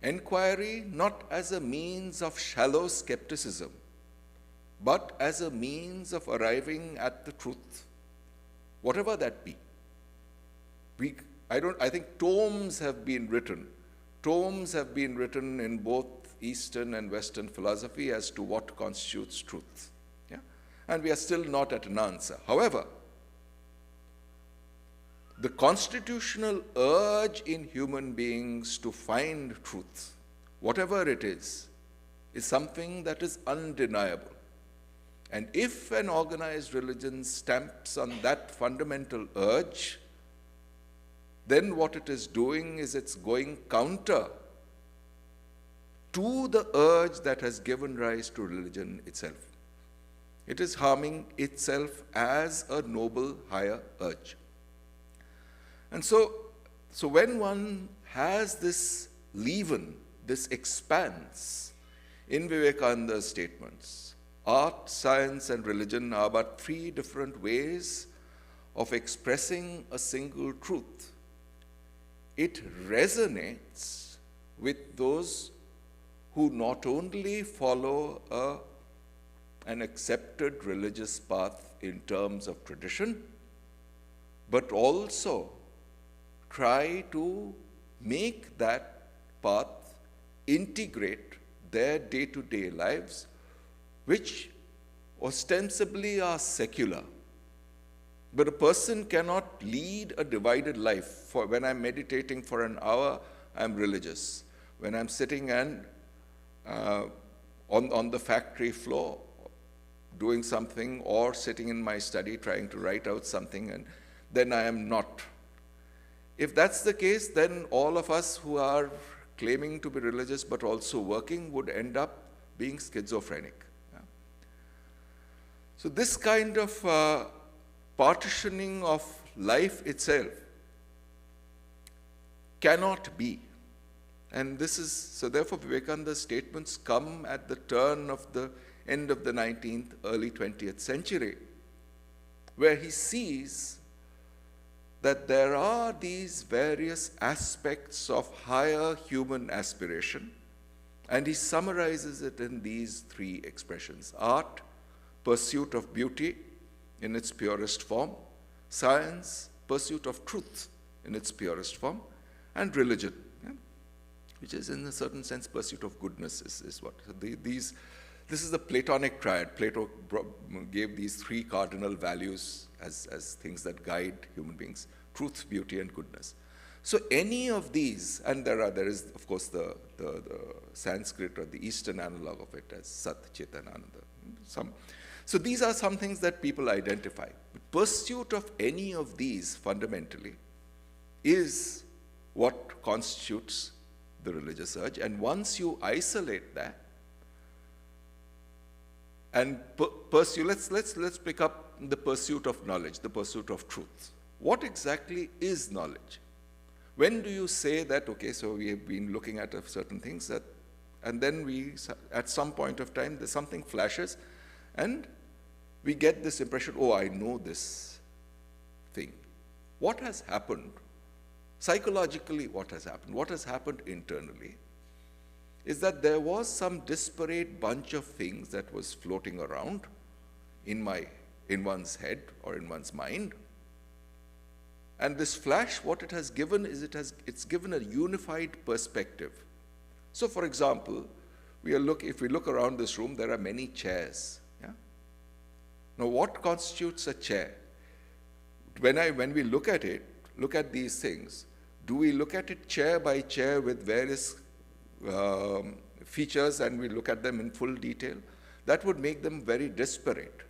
Inquiry not as a means of shallow skepticism, but as a means of arriving at the truth, whatever that be. I think tomes have been written. Tomes have been written in both Eastern and Western philosophy as to what constitutes truth. Yeah? And we are still not at an answer. However, the constitutional urge in human beings to find truth, whatever it is something that is undeniable. And if an organized religion stamps on that fundamental urge, then what it is doing is it's going counter to the urge that has given rise to religion itself. It is harming itself as a noble higher urge. And so when one has this leaven, this expanse in Vivekananda's statements, art, science, and religion are but three different ways of expressing a single truth. It resonates with those who not only follow an accepted religious path in terms of tradition, but also try to make that path integrate their day-to-day lives, which ostensibly are secular. But a person cannot lead a divided life. For when I'm meditating for an hour, I'm religious. When I'm sitting on the factory floor doing something, or sitting in my study trying to write out something, and then I am not. if that's the case, then all of us who are claiming to be religious but also working would end up being schizophrenic. Yeah. So this kind of partitioning of life itself cannot be. And this is, so therefore Vivekananda's statements come at the turn of the end of the 19th, early 20th century, where he sees that there are these various aspects of higher human aspiration, and he summarizes it in these three expressions: art, pursuit of beauty in its purest form; science, pursuit of truth in its purest form; and religion, which is in a certain sense pursuit of goodness is what. So this is the Platonic triad. Plato gave these three cardinal values as things that guide human beings: truth, beauty, and goodness. So any of these, and there is of course the Sanskrit or the Eastern analog of it as Sat, Chit, and Ananda. So these are some things that people identify. But pursuit of any of these fundamentally is what constitutes the religious urge. And once you isolate that and pursue, let's pick up the pursuit of knowledge, the pursuit of truth. What exactly is knowledge? When do you say that, okay, so we have been looking at certain things, and then at some point of time, there's something flashes, and we get this impression, oh, I know this thing. What has happened? Psychologically, what has happened? What has happened internally is that there was some disparate bunch of things that was floating around in one's head or in one's mind. And this flash, what it has given is it's given a unified perspective. So for example, if we look around this room, there are many chairs. Yeah? Now what constitutes a chair? When we look at it, look at these things, do we look at it chair by chair with various features and we look at them in full detail? That would make them very disparate.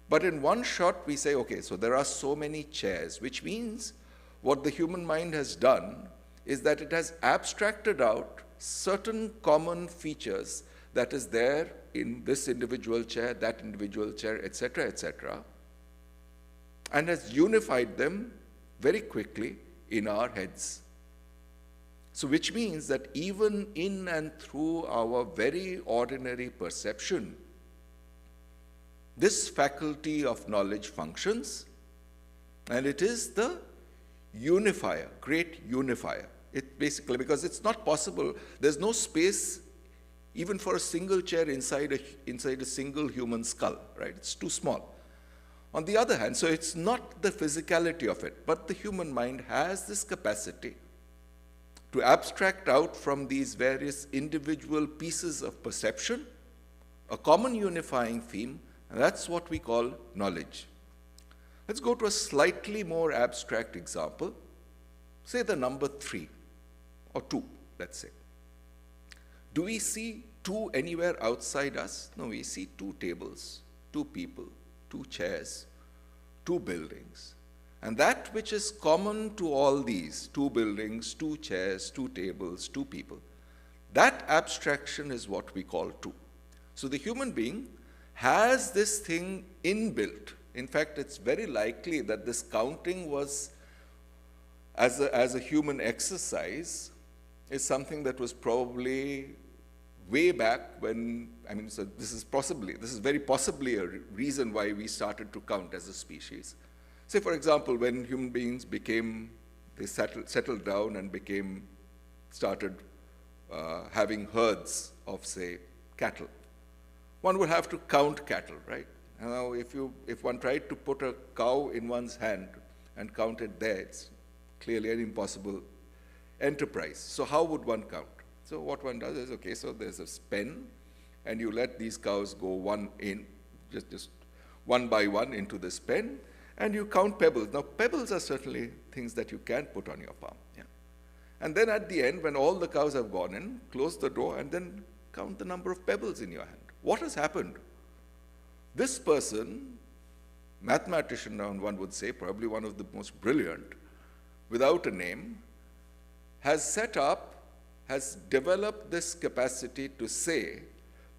But in one shot, we say, okay, so there are so many chairs, which means what the human mind has done is that it has abstracted out certain common features that is there in this individual chair, that individual chair, etc., and has unified them very quickly in our heads. So which means that even in and through our very ordinary perception, this faculty of knowledge functions, and it is the unifier, great unifier. It basically, because it's not possible, there's no space even for a single chair inside a single human skull, right? It's too small. On the other hand, so it's not the physicality of it, but the human mind has this capacity to abstract out from these various individual pieces of perception a common unifying theme, and that's what we call knowledge. Let's go to a slightly more abstract example. Say the number 3 or 2, let's say. Do we see 2 anywhere outside us? No, we see 2 tables, 2 people, 2 chairs, 2 buildings. And that which is common to all these, 2 buildings, 2 chairs, 2 tables, 2 people, that abstraction is what we call 2. So the human being has this thing inbuilt. In fact, it's very likely that this counting was, as a human exercise, is something that was probably way back when, so this is very possibly a reason why we started to count as a species. Say, for example, when human beings settled down and started having herds of, say, cattle. One would have to count cattle, right? Now, if one tried to put a cow in one's hand and count it there, it's clearly an impossible enterprise. So how would one count? So what one does is, okay, so there's a pen, and you let these cows go just one by one into this pen, and you count pebbles. Now, pebbles are certainly things that you can put on your palm. Yeah? And then at the end, when all the cows have gone in, close the door, and then count the number of pebbles in your hand. What has happened? This person, mathematician, one would say, probably one of the most brilliant, without a name, has developed this capacity to say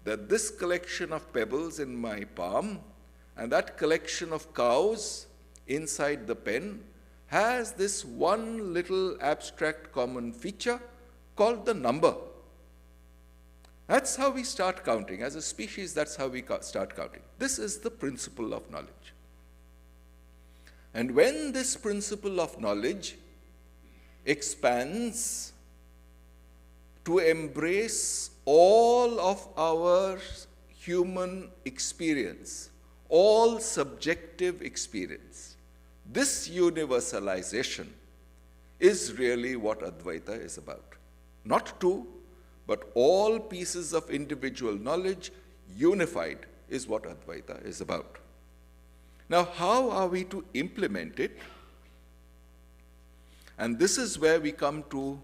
that this collection of pebbles in my palm and that collection of cows inside the pen has this one little abstract common feature called the number. That's how we start counting. As a species, that's how we start counting. This is the principle of knowledge. And when this principle of knowledge expands to embrace all of our human experience, all subjective experience, this universalization is really what Advaita is about. Not two, but all pieces of individual knowledge unified is what Advaita is about. Now, how are we to implement it? And this is where we come to,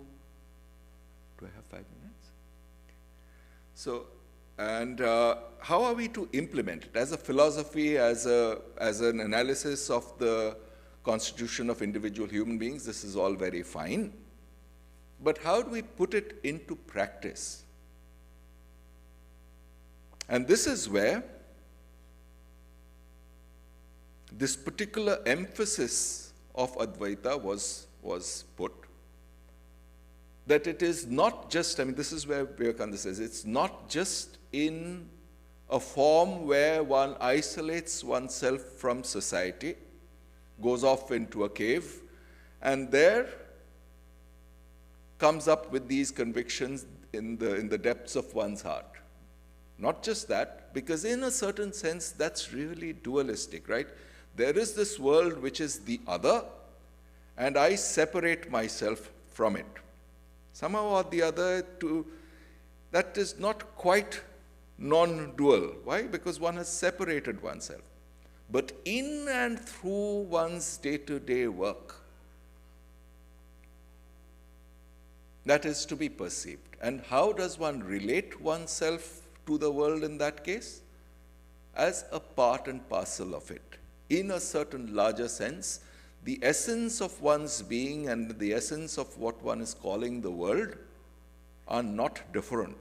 do I have 5 minutes? So, and how are we to implement it? As a philosophy, as an analysis of the constitution of individual human beings, this is all very fine. But how do we put it into practice? And this is where this particular emphasis of Advaita was put. That it is not just, this is where Vivekananda says, it's not just in a form where one isolates oneself from society, goes off into a cave, and there comes up with these convictions in the depths of one's heart. Not just that, because in a certain sense, that's really dualistic, right? There is this world which is the other, and I separate myself from it. Somehow or the other, that is not quite non-dual. Why? Because one has separated oneself. But in and through one's day-to-day work, that is to be perceived. And how does one relate oneself to the world in that case? As a part and parcel of it. In a certain larger sense, the essence of one's being and the essence of what one is calling the world are not different.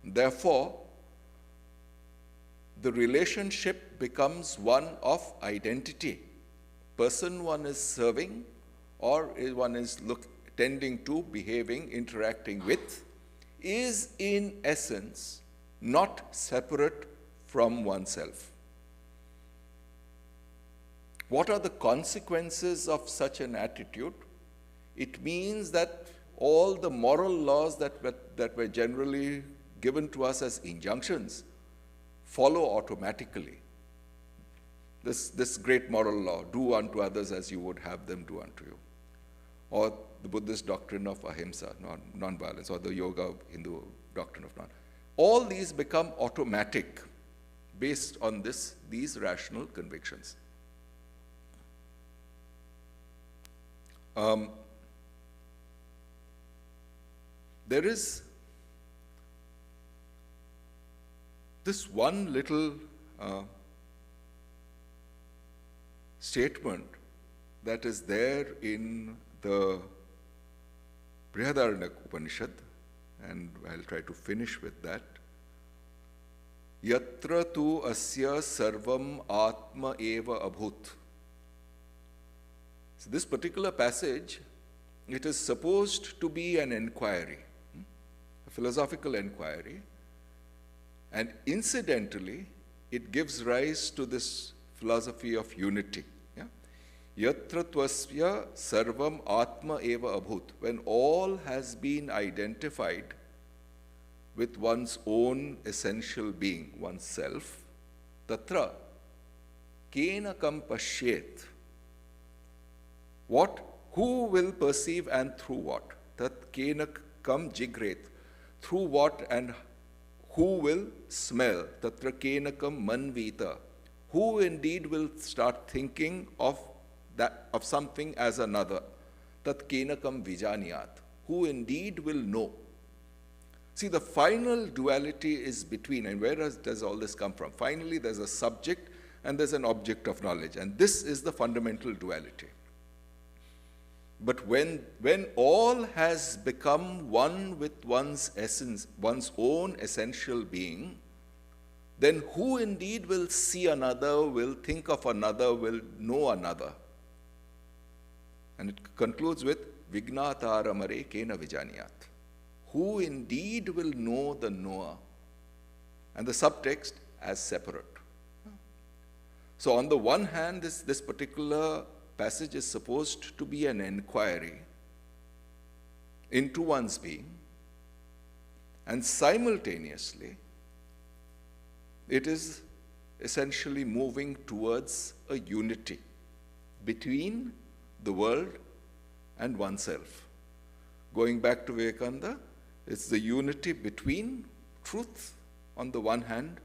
Therefore, the relationship becomes one of identity. Person one is serving or one is tending to, behaving, interacting with, is in essence not separate from oneself. What are the consequences of such an attitude? It means that all the moral laws that were generally given to us as injunctions follow automatically. This great moral law, do unto others as you would have them do unto you. Or the Buddhist doctrine of ahimsa, non-violence, or the yoga Hindu doctrine of non. All these become automatic based on these rational convictions. There is this one little statement that is there in the Brihadaranyaka Upanishad, and I'll try to finish with that. Yatra tu asya sarvam atma eva abhut. So this particular passage, it is supposed to be an inquiry, a philosophical inquiry, and incidentally, it gives rise to this philosophy of unity. Yatra tvasya sarvam atma eva abhut. When all has been identified with one's own essential being, oneself, tatra kena kam pashyet. What? Who will perceive and through what? Tat kena kam jigret. Through what and who will smell? Tatra kena kam manvita. Who indeed will start thinking of something as another? Tat kena kam vijaniyat. Who indeed will know? See, the final duality is between, and where does all this come from? Finally, there's a subject and there's an object of knowledge, and this is the fundamental duality. But when all has become one with one's essence, one's own essential being, then who indeed will see another, will think of another, will know another? And it concludes with Vignataramare kena vijaniyat. Who indeed will know the knower? And the subtext as separate. So on the one hand, this particular passage is supposed to be an inquiry into one's being, and simultaneously, it is essentially moving towards a unity between the world and oneself. Going back to Vivekananda, it's the unity between truth on the one hand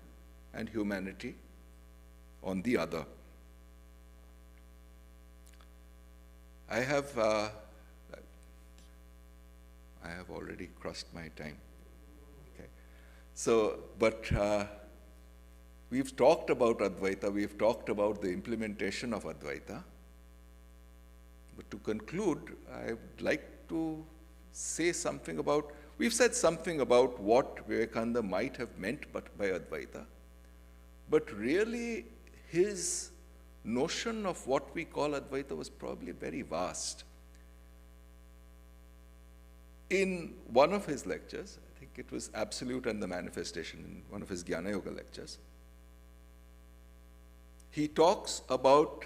and humanity on the other. I have already crossed my time. Okay. So, but we've talked about Advaita, we've talked about the implementation of Advaita. But to conclude, I would like to say something about, we've said something about what Vivekananda might have meant by Advaita, but really his notion of what we call Advaita was probably very vast. In one of his lectures, I think it was Absolute and the Manifestation, in one of his Jnana Yoga lectures, he talks about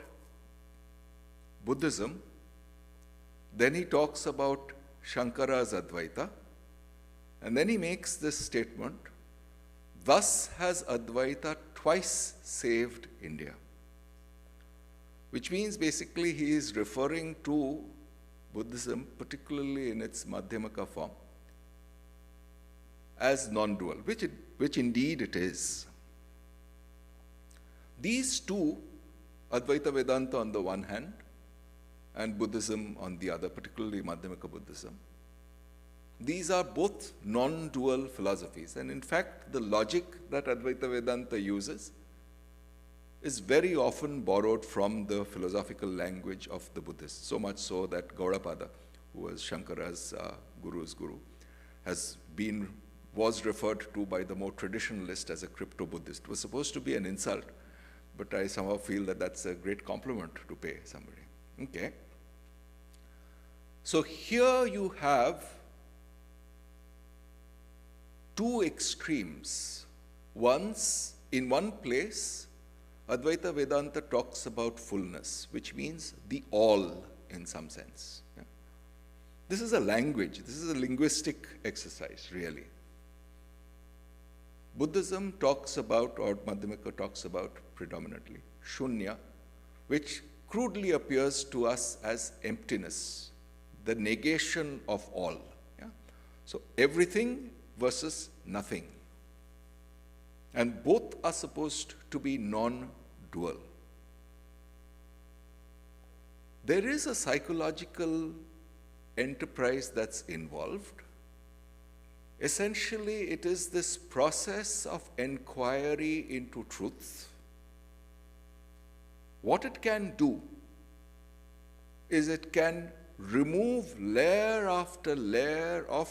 Buddhism, then he talks about Shankara's Advaita, and then he makes this statement, thus has Advaita twice saved India. Which means basically he is referring to Buddhism, particularly in its Madhyamaka form, as non-dual, which indeed it is. These two, Advaita Vedanta on the one hand, and Buddhism on the other, particularly Madhyamaka Buddhism, these are both non-dual philosophies. And in fact, the logic that Advaita Vedanta uses is very often borrowed from the philosophical language of the Buddhists, so much so that Gaudapada, who was Shankara's guru's guru, was referred to by the more traditionalist as a crypto-Buddhist. It was supposed to be an insult, but I somehow feel that that's a great compliment to pay somebody. Okay. So here you have two extremes. Once, in one place, Advaita Vedanta talks about fullness, which means the all in some sense. Yeah. This is a language, this is a linguistic exercise, really. Buddhism talks about, or Madhyamaka talks about predominantly, shunya, which crudely appears to us as emptiness, the negation of all. Yeah? So everything versus nothing. And both are supposed to be non-dual. There is a psychological enterprise that's involved. Essentially, it is this process of inquiry into truth. What it can do is it can remove layer after layer of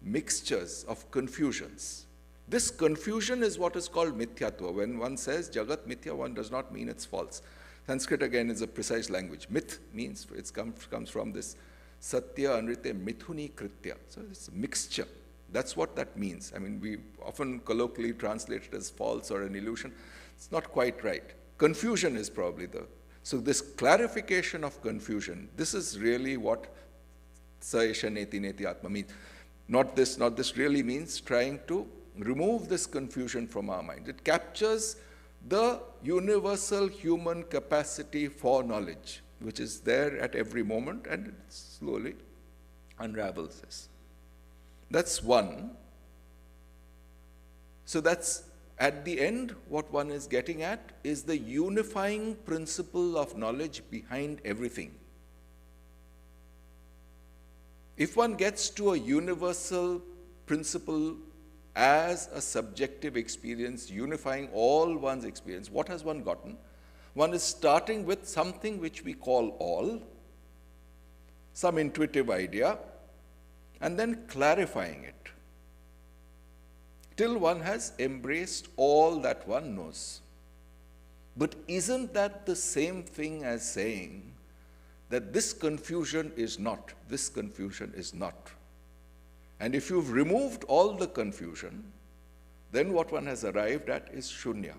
mixtures, of confusions. This confusion is what is called mithyatva. When one says Jagat mithya, one does not mean it's false. Sanskrit again is a precise language. Myth means, it comes from this satya anrite mithuni kritya. So it's a mixture. That's what that means. I mean, we often colloquially translate it as false or an illusion. It's not quite right. Confusion is probably so this clarification of confusion, this is really what sa esha neti neti atma means. Not this really means trying to remove this confusion from our mind. It captures the universal human capacity for knowledge, which is there at every moment, and it slowly unravels this. That's one. So that's, at the end, what one is getting at is the unifying principle of knowledge behind everything. If one gets to a universal principle as a subjective experience, unifying all one's experience, what has one gotten? One is starting with something which we call all, some intuitive idea, and then clarifying it till one has embraced all that one knows. But isn't that the same thing as saying that this confusion is not, this confusion is not? And if you've removed all the confusion, then what one has arrived at is shunya.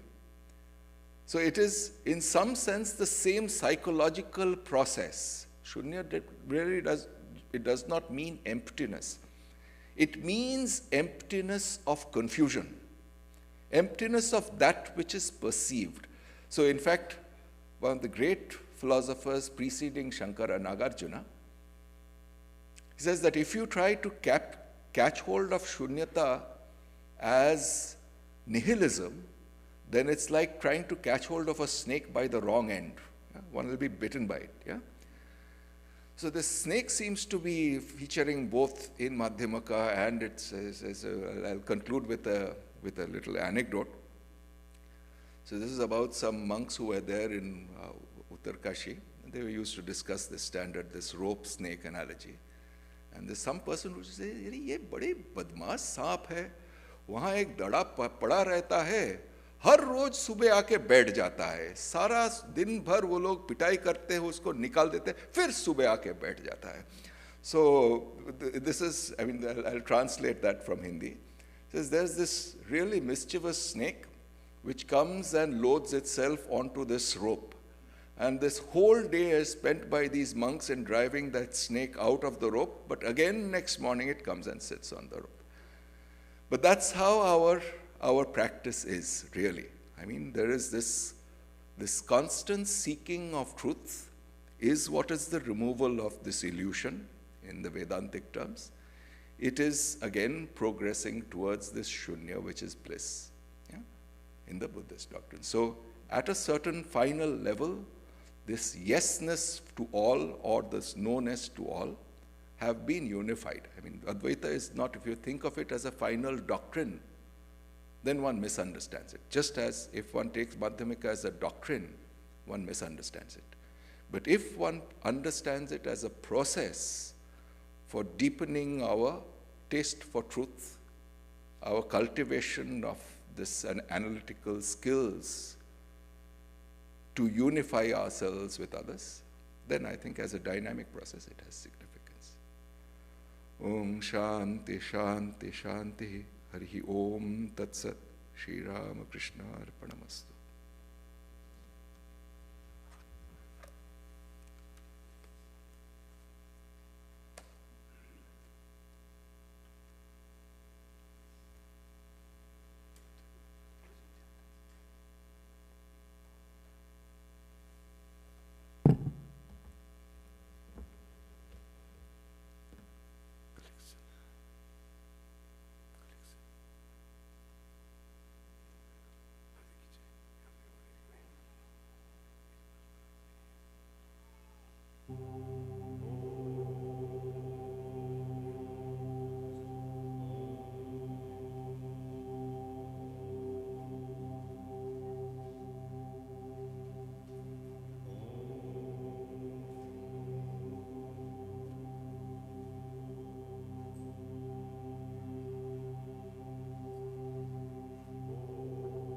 So it is, in some sense, the same psychological process. Shunya really does not mean emptiness. It means emptiness of confusion, emptiness of that which is perceived. So in fact, one of the great philosophers preceding Shankara, Nagarjuna, he says that if you try to catch hold of shunyata as nihilism, then it's like trying to catch hold of a snake by the wrong end. Yeah? One will be bitten by it. Yeah? So the snake seems to be featuring both in Madhyamaka, and I'll conclude with a little anecdote. So this is about some monks who were there in Uttarkashi. They were used to discuss this rope snake analogy. And there's some person who says, "ये बड़े बदमाश सांप है, वहाँ एक दड़ा पड़ा रहता है, हर रोज सुबह आके बैठ जाता है, सारा दिन भर वो लोग पिटाई करते हैं, उसको निकाल देते हैं, फिर सुबह आके बैठ जाता है." So this is, I'll translate that from Hindi. It says there's this really mischievous snake which comes and loads itself onto this rope. And this whole day is spent by these monks in driving that snake out of the rope, but again next morning it comes and sits on the rope. But that's how our practice is, really. There is this constant seeking of truth is what is the removal of this illusion in the Vedantic terms. It is, again, progressing towards this shunya, which is bliss, yeah, in the Buddhist doctrine. So at a certain final level, this yesness to all or this no-ness to all have been unified. Advaita is not, if you think of it as a final doctrine, then one misunderstands it. Just as if one takes Madhyamika as a doctrine, one misunderstands it. But if one understands it as a process for deepening our taste for truth, our cultivation of this analytical skills to unify ourselves with others, then I think as a dynamic process it has significance. Om Shanti Shanti Shanti Harihi Om Tat Sat Shri Ramakrishna Arpanamastu.